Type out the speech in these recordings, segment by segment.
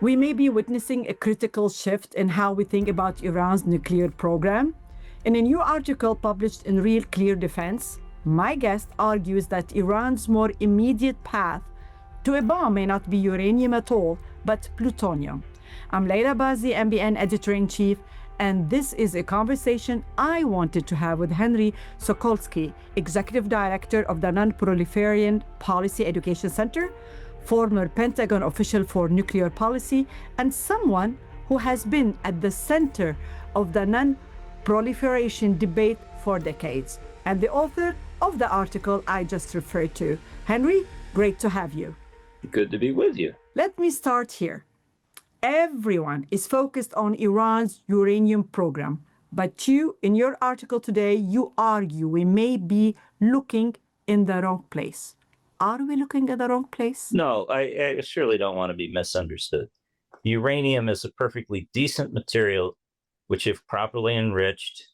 We may be witnessing a critical shift in how we think about Iran's nuclear program. In a new article published in Real Clear Defense, my guest argues that Iran's more immediate path to a bomb may not be uranium at all, but plutonium. I'm Leila Bazi, MBN Editor-in-Chief, and this is a conversation I wanted to have with Henry Sokolsky, Executive Director of the Non-Proliferation Policy Education Center, former Pentagon official for nuclear policy, and someone who has been at the center of the non-proliferation debate for decades, and the author of the article I just referred to. Henry, great to have you. Good to be with you. Let me start here. Everyone is focused on Iran's uranium program, but you, in your article today, you argue we may be looking in the wrong place. Are we looking at the wrong place? No, I surely don't want to be misunderstood. Uranium is a perfectly decent material, which if properly enriched,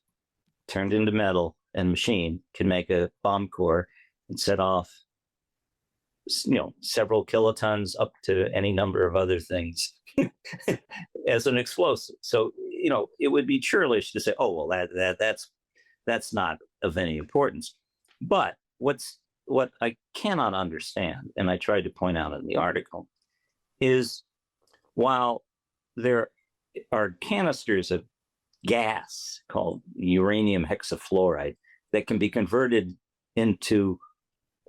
turned into metal and machined, can make a bomb core and set off, several kilotons up to any number of other things as an explosive. So, it would be churlish to say, oh, well, that's not of any importance. But what I cannot understand, and I tried to point out in the article, is while there are canisters of gas called uranium hexafluoride that can be converted into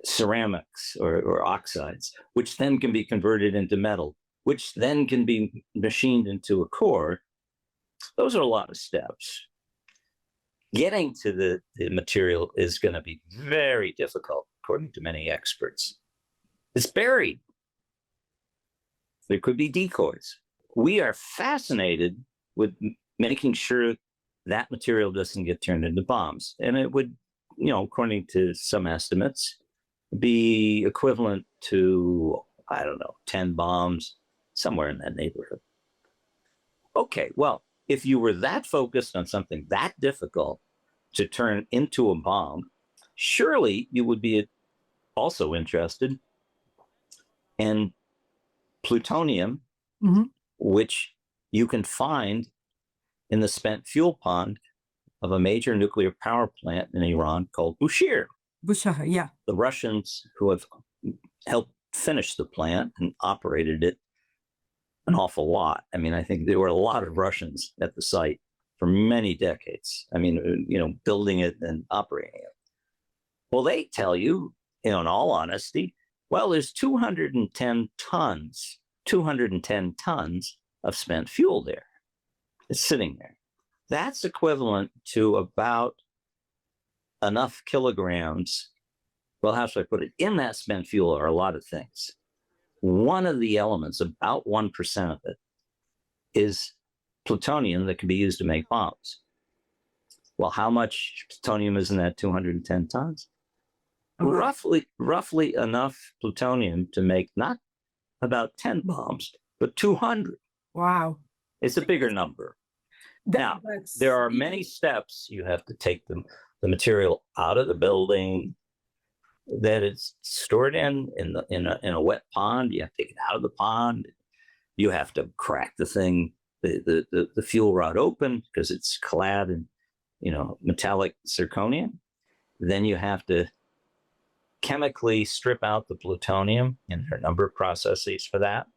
ceramics or oxides, which then can be converted into metal, which then can be machined into a core, those are a lot of steps. Getting to the material is going to be very difficult, according to many experts. It's buried. There could be decoys. We are fascinated with making sure that material doesn't get turned into bombs. And it would, according to some estimates, be equivalent to, 10 bombs, somewhere in that neighborhood. Okay, well, if you were that focused on something that difficult to turn into a bomb, surely you would be also interested in plutonium, which you can find in the spent fuel pond of a major nuclear power plant in Iran called Boshhur. Boucher, yeah. The Russians who have helped finish the plant and operated it an awful lot. I think there were a lot of Russians at the site for many decades. Building it and operating it. Well, they tell you, in all honesty, well, there's 210 tons of spent fuel there. It's sitting there. That's equivalent to about enough kilograms. Well, how should I put it? In that spent fuel are a lot of things. One of the elements, about 1% of it, is plutonium that can be used to make bombs. Well, how much plutonium is in that 210 tons? Roughly enough plutonium to make not about 10 bombs, but 200. Wow. It's a bigger number. Now, there are many steps. You have to take the material out of the building that it's stored in a wet pond. You have to take it out of the pond. You have to crack the thing, the fuel rod open because it's clad in, metallic zirconium. Then you have to chemically strip out the plutonium, and there are a number of processes for that.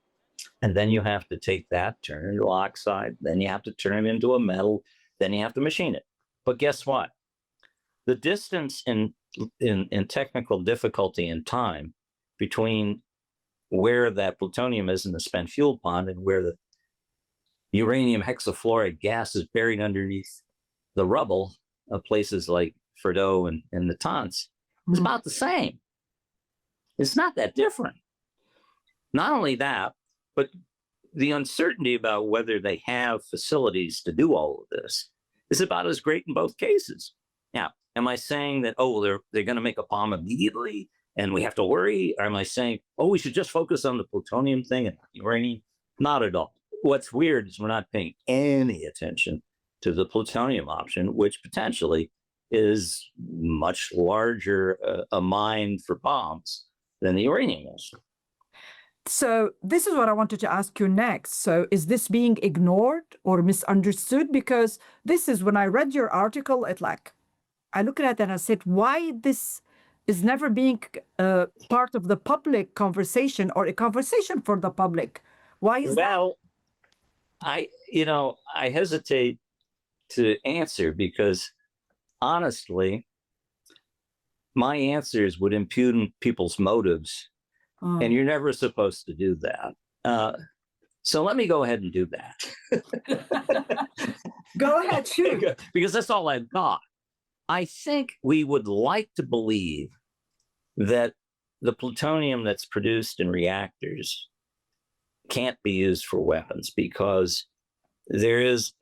And then you have to take that, turn it into oxide. Then you have to turn it into a metal. Then you have to machine it. But guess what? The distance in technical difficulty and time between where that plutonium is in the spent fuel pond and where the uranium hexafluoride gas is buried underneath the rubble of places like Fordo and Natanz is about the same. It's not that different. Not only that, but the uncertainty about whether they have facilities to do all of this is about as great in both cases. Now, am I saying that, they're going to make a bomb immediately and we have to worry? Or am I saying, we should just focus on the plutonium thing and uranium? Not at all. What's weird is we're not paying any attention to the plutonium option, which potentially is much larger a mine for bombs than the uranium is. So this is what I wanted to ask you next. So is this being ignored or misunderstood? Because this is when I read your article, I looked at it and I said, why this is never being part of the public conversation or a conversation for the public? Why is that? Well, I hesitate to answer because honestly, my answers would impugn people's motives, and you're never supposed to do that. So let me go ahead and do that. Go ahead, shoot. Because that's all I've got. I think we would like to believe that the plutonium that's produced in reactors can't be used for weapons because there is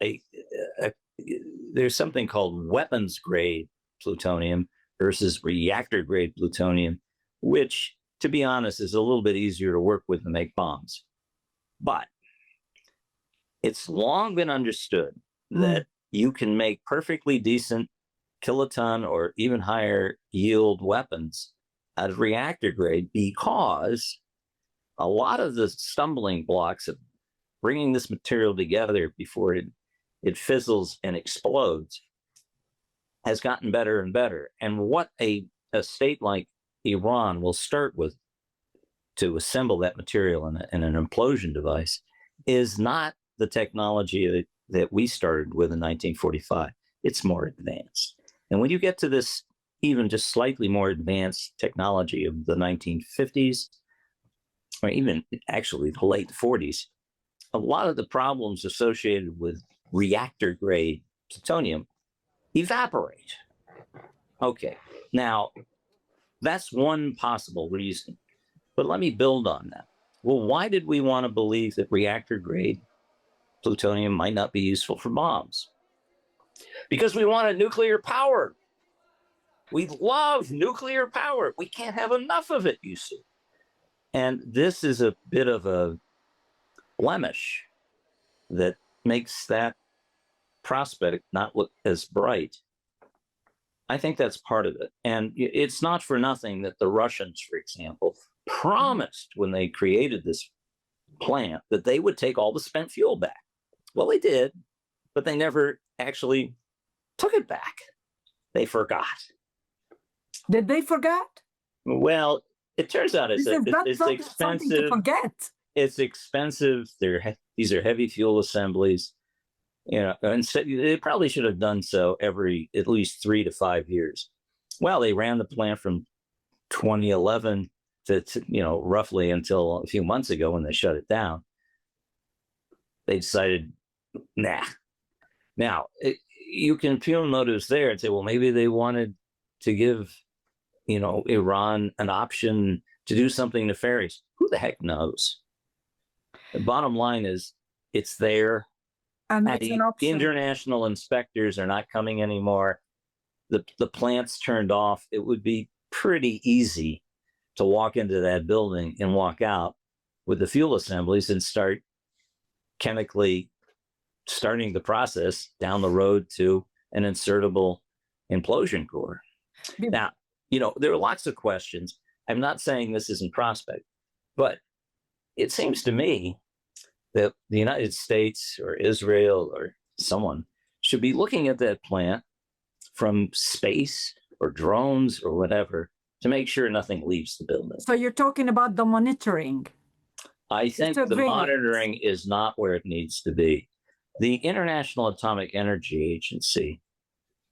there's something called weapons grade plutonium versus reactor grade plutonium, which, to be honest, is a little bit easier to work with to make bombs. But it's long been understood that you can make perfectly decent kiloton or even higher yield weapons out of reactor grade because a lot of the stumbling blocks of bringing this material together before it fizzles and explodes has gotten better and better. And what a state like Iran will start with to assemble that material in an implosion device is not the technology that we started with in 1945. It's more advanced. And when you get to this even just slightly more advanced technology of the 1950s, or even actually the late 40s, a lot of the problems associated with reactor grade plutonium evaporate. Okay, now that's one possible reason, but let me build on that. Well, why did we want to believe that reactor grade plutonium might not be useful for bombs? Because we wanted nuclear power. We love nuclear power. We can't have enough of it, you see. And this is a bit of a blemish that makes that prospect not look as bright. I think that's part of it. And it's not for nothing that the Russians, for example, promised when they created this plant that they would take all the spent fuel back. Well, they did, but they never actually took it back. They forgot. Did they forget? Well, it turns out it's expensive. Something to forget. It's expensive. These are heavy fuel assemblies, and so they probably should have done so every at least 3 to 5 years. Well, they ran the plant from 2011 to roughly until a few months ago when they shut it down. They decided, nah. Now, you can impugn motives there and say, well, maybe they wanted to give Iran an option to do something nefarious. Who the heck knows? The bottom line is it's there. And it's an option. International inspectors are not coming anymore. The plant's turned off. It would be pretty easy to walk into that building and walk out with the fuel assemblies and start chemically starting the process down the road to an insertable implosion core. Now, there are lots of questions. I'm not saying this isn't prospect, but it seems to me that the United States or Israel or someone should be looking at that plant from space or drones or whatever to make sure nothing leaves the building. So you're talking about the monitoring. I think the monitoring is not where it needs to be. The International Atomic Energy Agency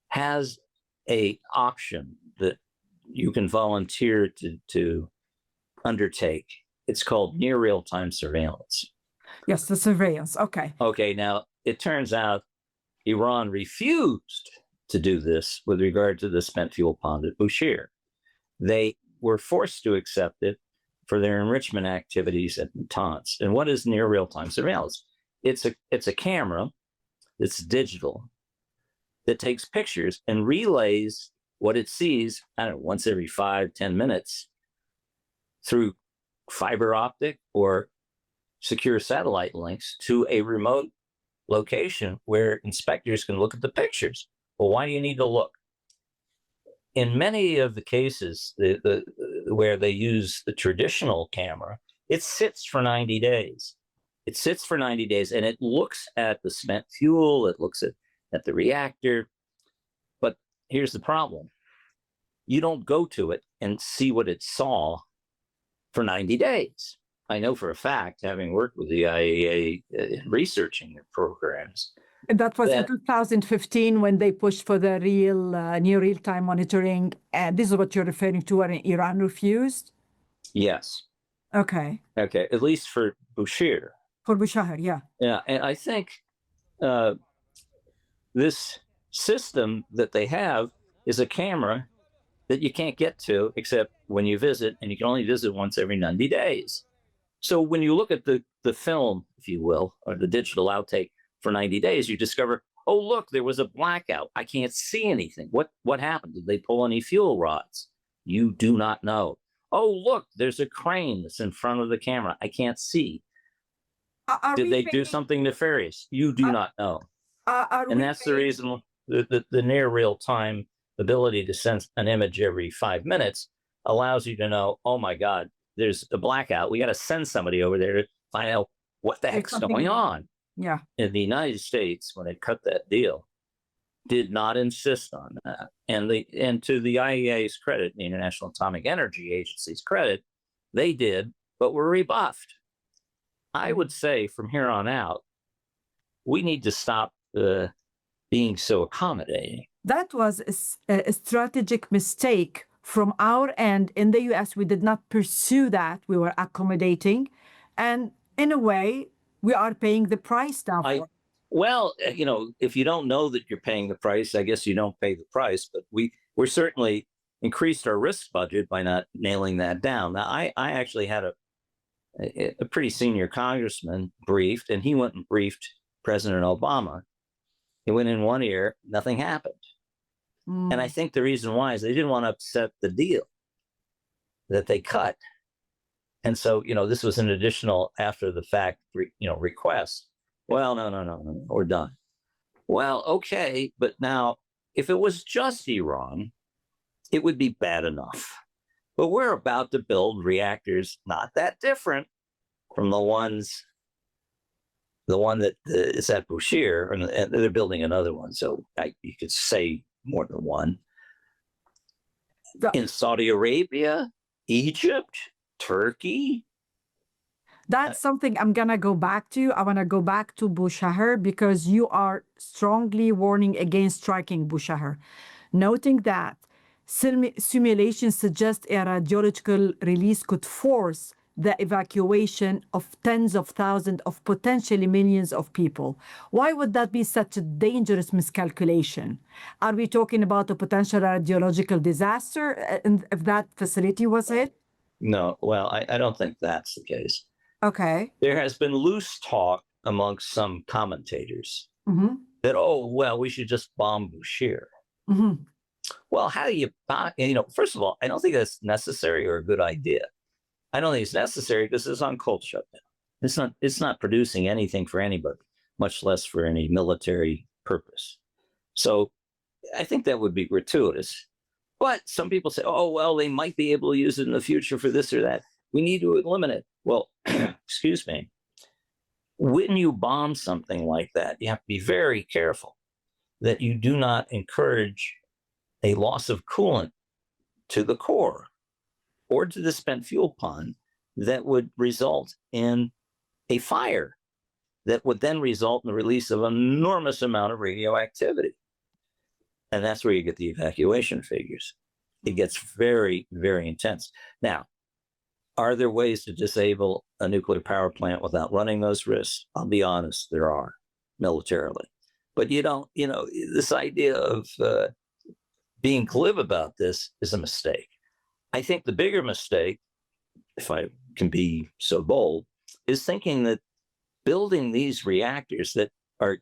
has an option that you can volunteer to undertake. It's called near real-time surveillance. Yes, the surveillance. Okay. Okay, now it turns out Iran refused to do this with regard to the spent fuel pond at Boushehr. They were forced to accept it for their enrichment activities at Nطnz. And what is near real-time surveillance? It's a camera that's digital that takes pictures and relays what it sees, I don't know, once every 5-10 minutes through fiber optic or secure satellite links to a remote location where inspectors can look at the pictures. Well, why do you need to look? In many of the cases where they use the traditional camera, It sits for 90 days. It sits for 90 days and it looks at the spent fuel, it looks at the reactor. But here's the problem. You don't go to it and see what it saw for 90 days. I know for a fact, having worked with the IAEA researching their programs. And that was in 2015 when they pushed for the near real-time monitoring. And this is what you're referring to when Iran refused? Yes. Okay. Okay, at least for Boshhar. For Boushahar, yeah. Yeah, and I think this system that they have is a camera that you can't get to except when you visit, and you can only visit once every 90 days. So when you look at the film, if you will, or the digital outtake for 90 days, you discover, oh, look, there was a blackout. I can't see anything. What happened? Did they pull any fuel rods? You do not know. Oh, look, there's a crane that's in front of the camera. I can't see. Did they do something nefarious? You do not know. And that's the reason the near real-time ability to sense an image every 5 minutes allows you to know, oh my God, there's a blackout. We got to send somebody over there to find out what the heck's going on. Yeah. In the United States, when it cut that deal, did not insist on that. And to the IAEA's credit, the International Atomic Energy Agency's credit, they did, but were rebuffed. I would say from here on out, we need to stop being so accommodating. That was a strategic mistake from our end. In the US, we did not pursue that. We were accommodating. And in a way, we are paying the price now for it. Well, you know, if you don't know that you're paying the price, I guess you don't pay the price. But we're certainly increased our risk budget by not nailing that down. Now, I actually had a pretty senior congressman briefed, and he went and briefed President Obama. He went in one ear, nothing happened. And I think the reason why is they didn't want to upset the deal that they cut. And so, you know, this was an additional after the fact, request. Well, no, we're done. Well, okay, but now if it was just Iran, it would be bad enough. But we're about to build reactors not that different from the one that is at Boshhar, and they're building another one. So you could say more than one. In Saudi Arabia, Egypt, Turkey. That's something I'm going to go back to. I want to go back to Boushhar because you are strongly warning against striking Boushhar, noting that simulations suggest a radiological release could force the evacuation of tens of thousands of potentially millions of people. Why would that be such a dangerous miscalculation? Are we talking about a potential radiological disaster if that facility was hit? No, well, I don't think that's the case. Okay. There has been loose talk amongst some commentators that, we should just bomb Boshhar. Well, how do you, first of all, I don't think that's necessary or a good idea. I don't think it's necessary because it's on cold shutdown. It's not producing anything for anybody, much less for any military purpose. So I think that would be gratuitous. But some people say, they might be able to use it in the future for this or that. We need to eliminate it. Well, excuse me. When you bomb something like that, you have to be very careful that you do not encourage a loss of coolant to the core or to the spent fuel pond that would result in a fire that would then result in the release of an enormous amount of radioactivity. And that's where you get the evacuation figures. It gets very, very intense. Now, are there ways to disable a nuclear power plant without running those risks? I'll be honest, there are, militarily. But this idea of being glib about this is a mistake. I think the bigger mistake, if I can be so bold, is thinking that building these reactors that are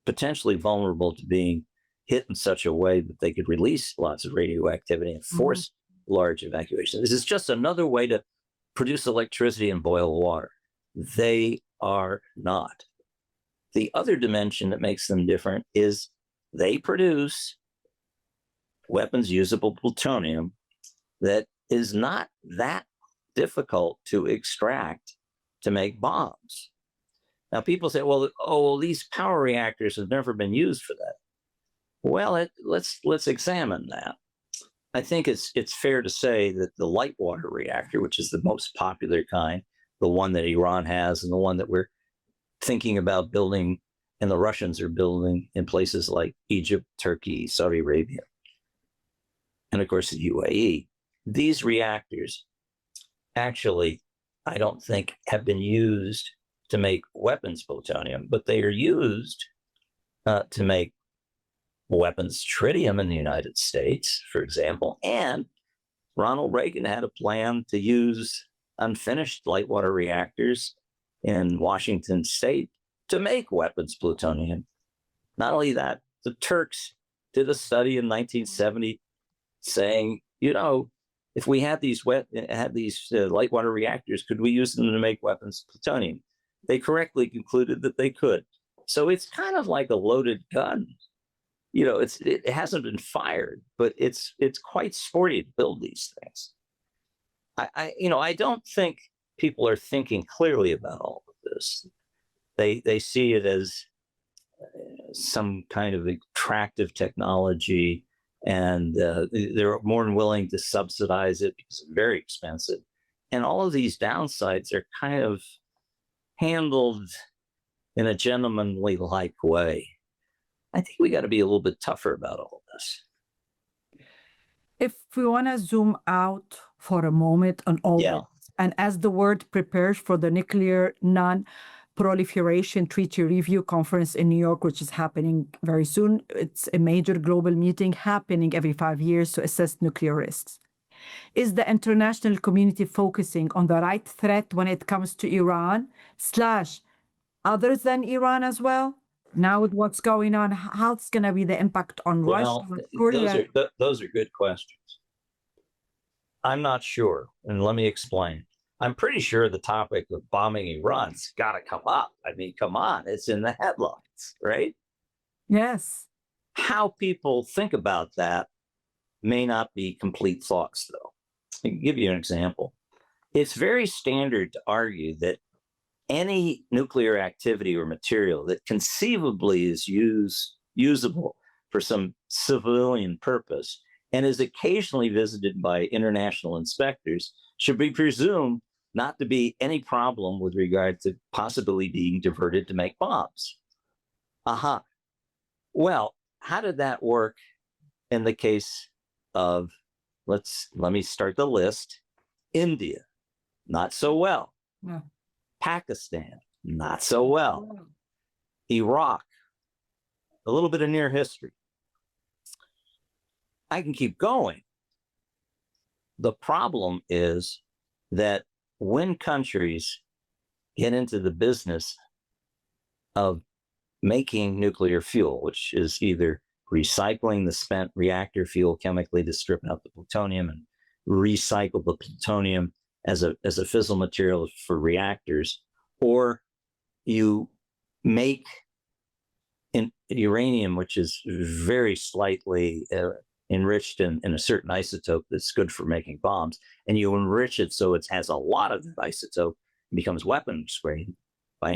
potentially vulnerable to being hit in such a way that they could release lots of radioactivity and force large evacuation. This is just another way to produce electricity and boil water. They are not. The other dimension that makes them different is they produce weapons usable plutonium that is not that difficult to extract to make bombs. Now, people say, well, these power reactors have never been used for that. Well, let's examine that. I think it's fair to say that the light water reactor, which is the most popular kind, the one that Iran has and the one that we're thinking about building and the Russians are building in places like Egypt, Turkey, Saudi Arabia, and of course the UAE, these reactors actually, I don't think, have been used to make weapons plutonium, but they are used to make weapons tritium in the United States, for example. And Ronald Reagan had a plan to use unfinished light water reactors in Washington State to make weapons plutonium. Not only that, the Turks did a study in 1970 saying, if we had these light water reactors, could we use them to make weapons plutonium? They correctly concluded that they could. So it's kind of like a loaded gun. It hasn't been fired, but it's quite sporty to build these things. I don't think people are thinking clearly about all of this. They see it as some kind of attractive technology, and they're more than willing to subsidize it because it's very expensive. And all of these downsides are kind of handled in a gentlemanly-like way. I think we got to be a little bit tougher about all this. If we want to zoom out for a moment on all this, and as the world prepares for the nuclear non-proliferation treaty review conference in New York, which is happening very soon, it's a major global meeting happening every 5 years to assess nuclear risks. Is the international community focusing on the right threat when it comes to Iran / others than Iran as well? Now with what's going on, how's going to be the impact on Russia? Those are good questions. I'm not sure, and let me explain. I'm pretty sure the topic of bombing Iran's got to come up. I mean, come on, it's in the headlines, right? Yes. How people think about that may not be complete thoughts, though. I can give you an example. It's very standard to argue that any nuclear activity or material that conceivably is usable for some civilian purpose and is occasionally visited by international inspectors should be presumed not to be any problem with regard to possibly being diverted to make bombs. Well, how did that work in the case of, let me start the list, India? Not so well. No. Pakistan, not so well. Iraq, a little bit of near history. I can keep going. The problem is that when countries get into the business of making nuclear fuel, which is either recycling the spent reactor fuel chemically to strip out the plutonium and recycle the plutonium as a fissile material for reactors, or you make uranium, which is very slightly enriched in a certain isotope that's good for making bombs, and you enrich it so it has a lot of that isotope and becomes weapons grade by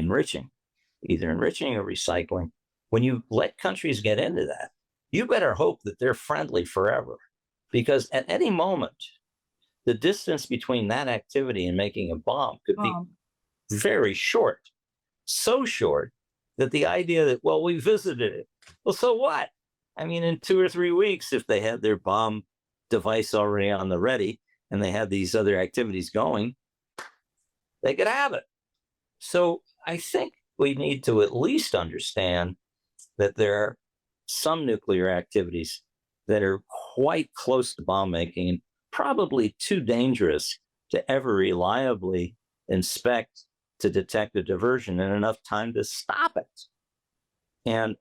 either enriching or recycling. When you let countries get into that, you better hope that they're friendly forever, because at any moment, the distance between that activity and making a bomb could be very short, so short that the idea that, well, we visited it. Well, so what? I mean, in 2 or 3 weeks, if they had their bomb device already on the ready and they had these other activities going, they could have it. So I think we need to at least understand that there are some nuclear activities that are quite close to bomb making and probably too dangerous to ever reliably inspect to detect a diversion in enough time to stop it. And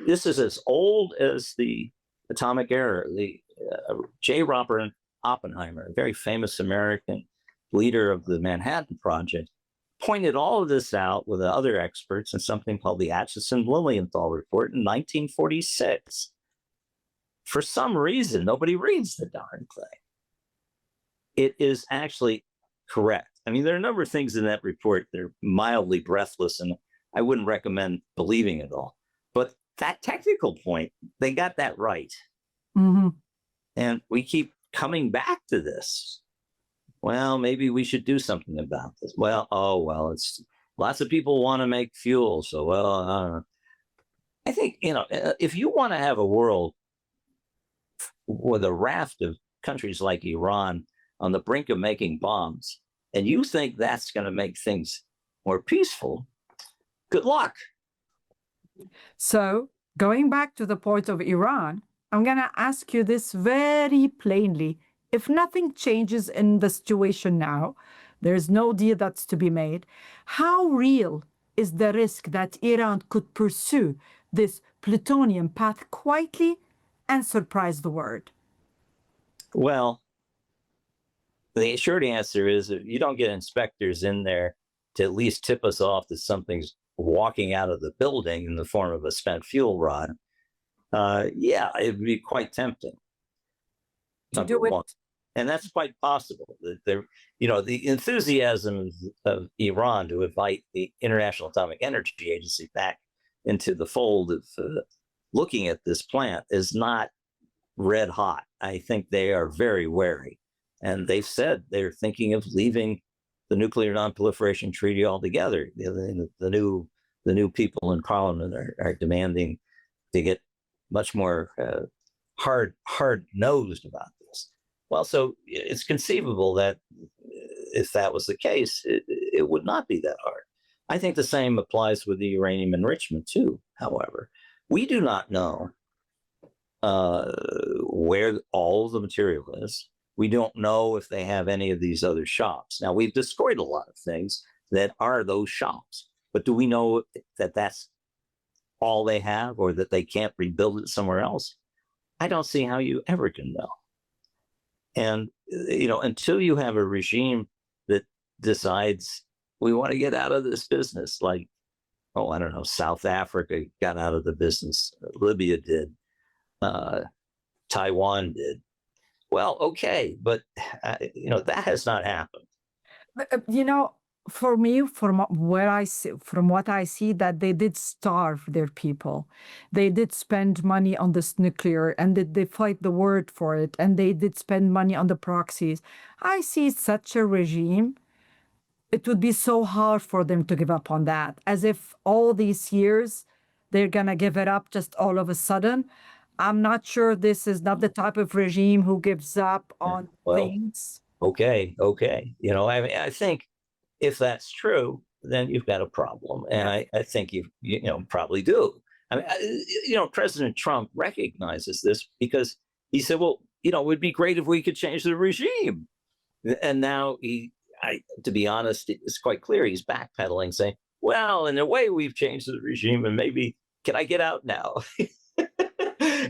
this is as old as the atomic era. J. Robert Oppenheimer, a very famous American leader of the Manhattan Project, pointed all of this out with other experts in something called the Atchison-Lilienthal Report in 1946. For some reason, nobody reads the darn thing. It is actually correct. I mean, there are a number of things in that report that are mildly breathless, and I wouldn't recommend believing it all. But that technical point, they got that right. Mm-hmm. And we keep coming back to this. Well, maybe we should do something about this. Well, it's lots of people want to make fuel. So, I think, if you want to have a world with a raft of countries like Iran on the brink of making bombs, and you think that's going to make things more peaceful, good luck. So, going back to the point of Iran, I'm going to ask you this very plainly. If nothing changes in the situation now, there's no deal that's to be made, how real is the risk that Iran could pursue this plutonium path quietly and surprise the world? Well, the short answer is if you don't get inspectors in there to at least tip us off that something's walking out of the building in the form of a spent fuel rod, it would be quite tempting. To do it. And that's quite possible. The enthusiasm of Iran to invite the International Atomic Energy Agency back into the fold of looking at this plant is not red hot. I think they are very wary. And they've said they're thinking of leaving the Nuclear Non-Proliferation Treaty altogether. The new people in Parliament are demanding to get much more hard-nosed about this. Well, so it's conceivable that if that was the case, it would not be that hard. I think the same applies with the uranium enrichment too, however. We do not know where all of the material is. We don't know if they have any of these other shops. Now, we've destroyed a lot of things that are those shops, but do we know that that's all they have or that they can't rebuild it somewhere else? I don't see how you ever can know. And, until you have a regime that decides we want to get out of this business, like, South Africa got out of the business, Libya did, Taiwan did. Well, okay, but, that has not happened. For me, from what I see, that they did starve their people. They did spend money on this nuclear, and they fight the word for it, and they did spend money on the proxies. I see such a regime. It would be so hard for them to give up on that, as if all these years they're gonna give it up just all of a sudden. I'm not sure this is not the type of regime who gives up on things. Okay. I think if that's true, then you've got a problem. And I think you probably do. President Trump recognizes this because he said, well, it would be great if we could change the regime. And now to be honest, it's quite clear he's backpedaling, saying, well, in a way we've changed the regime and maybe, can I get out now?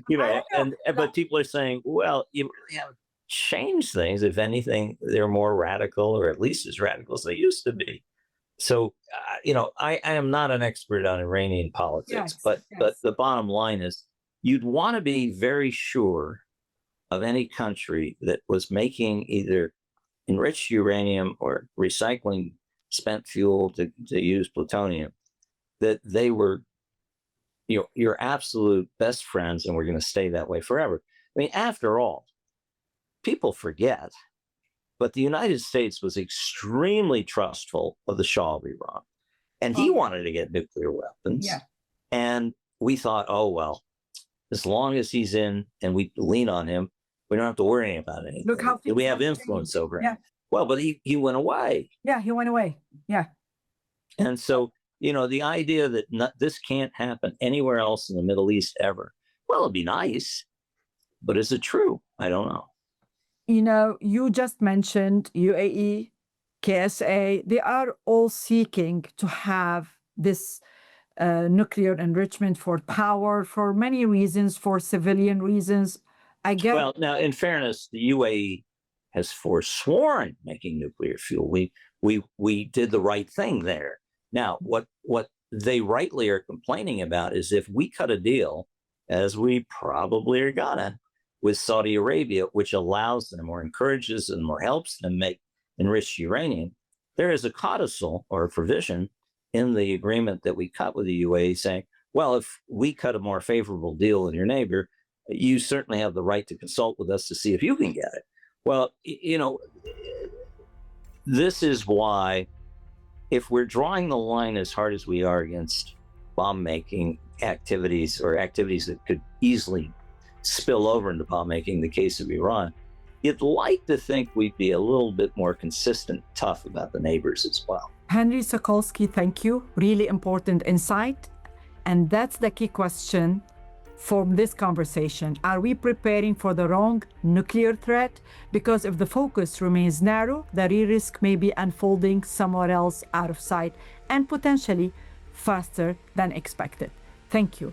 But people are saying, well, you really haven't changed things. If anything, they're more radical, or at least as radical as they used to be. So, I am not an expert on Iranian politics, but the bottom line is you'd want to be very sure of any country that was making either enriched uranium or recycling spent fuel to use plutonium, that they were your absolute best friends, and we're going to stay that way forever. I mean, after all, people forget, but the United States was extremely trustful of the Shah of Iran, and he wanted to get nuclear weapons. Yeah. And we thought, as long as he's in and we lean on him, we don't have to worry about anything. Look how we have influence over him. Yeah. Well, but he went away. Yeah, he went away. Yeah. And so, the idea that this can't happen anywhere else in the Middle East ever, well, it'd be nice, but is it true? I don't know. You just mentioned UAE, KSA, they are all seeking to have this nuclear enrichment for power, for many reasons, for civilian reasons. Well, now, in fairness, the UAE has forsworn making nuclear fuel. We did the right thing there. Now, what they rightly are complaining about is if we cut a deal, as we probably are gonna, with Saudi Arabia, which allows them or encourages them or helps them make enriched uranium, there is a codicil or a provision in the agreement that we cut with the UAE saying, well, if we cut a more favorable deal than your neighbor, you certainly have the right to consult with us to see if you can get it. Well, this is why, if we're drawing the line as hard as we are against bomb-making activities or activities that could easily spill over into bomb-making, in the case of Iran, you'd like to think we'd be a little bit more consistent, tough about the neighbors as well. Henry Sokolsky, thank you. Really important insight. And that's the key question from this conversation. Are we preparing for the wrong nuclear threat? Because if the focus remains narrow, the real risk may be unfolding somewhere else out of sight and potentially faster than expected. Thank you.